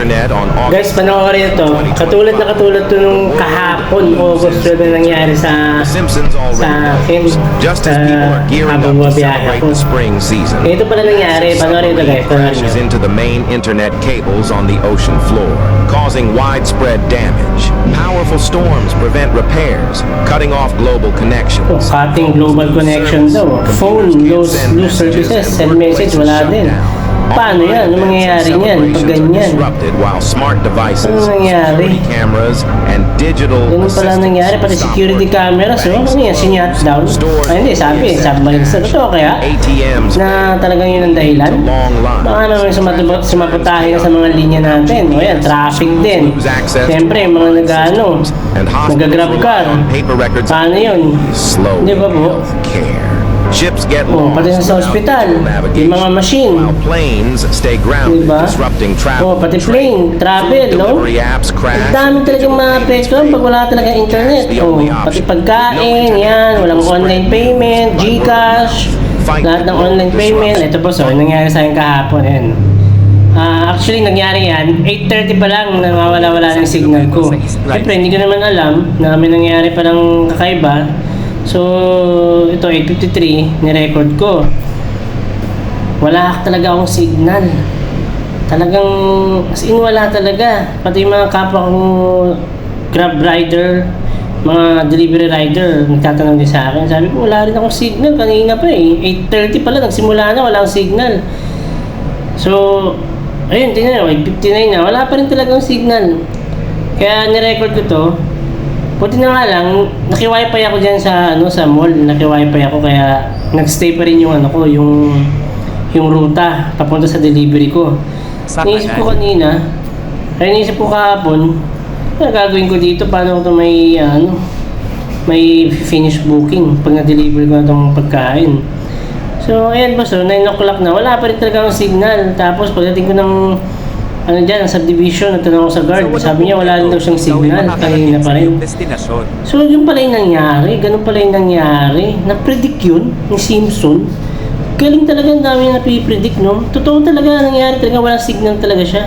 internet on Guys, August panoorin ito. Katulad to nung kahapon, August 12 na nangyari sa Simpsons sa already akin. just as people are gearing up habang to bumabiyahe celebrate ako. the spring season. Ito pala nangyari. Panoorin ito guys. Panoorin Crashes nyo. into the main internet cables on the ocean floor, causing widespread damage. Powerful storms prevent repairs, cutting off global connections. Cutting global connection daw. Phone, lose services, send message, wala din. Paano yan? Ano mangyayari niyan pag ganyan? Disrupted while smart devices, Ano nangyari? security cameras, and digital Ganun pala nangyari, pati security cameras, ano yan, sinyat down? Ay hindi, sabi ba sa totoo kaya? ATMs Na talagang yun ang dahilan? long lines. Baka naman sumaputahin na sa mga linya natin. O yan, traffic din. Siyempre, mga nag-grab car. Paper records Paano yun? slow Di ba po? care. Ships get Pati lost sa without ospital, navigation, yung mga machine. while planes stay grounded, Diba? disrupting travel. Pati plane, travel, no? Delivery apps Ang crash. dami talagang mga apekto pag wala talaga internet. Pati pagkain, yan, walang online payment, Gcash, lahat ng online payment. Ito po, so, nangyari sa akin kahapon, yan. Actually, nangyari yan, 8:30 pa lang, nawawala-wala ng signal ko. Siyempre, hindi ko naman alam na may nangyari pa ng kakaiba. So, ito, 8:53, nirecord ko. Wala talaga akong signal. Talagang, as in, wala talaga. Pati yung mga kapwa kong Grab rider, mga delivery rider, nagtatanong din sa akin. Sabi ko, wala rin akong signal. Kanina pa eh. 8:30 pala, nagsimula na, wala akong signal. So, ayun, tingnan nyo, 8:59 na. Wala pa rin talagang signal. Kaya nirecord ko to. Buti na nga lang, naki-wifi ako dyan sa mall. Naki-wifi ako kaya nagstay pa rin yung yung ruta papunta sa delivery ko. Naisip ko kanina, kaya naisip ko kahapon, ano gagawin ko dito? Paano ko ito may finish booking pag na-deliver ko na itong pagkain. So, ayan po, so 9 o'clock na. Wala pa rin talaga ang signal. Tapos pagdating ko ng dyan, subdivision, nagtanong ako sa guard. Sabi niya wala rin daw siyang signal. Kanina pa rin. So, yun pala yung nangyari. Ganun pala yung nangyari. Na-predict yun ni Simpson. Galing talaga, ang dami na napipredict, no? Totoo talaga nangyari. Talaga walang signal talaga siya.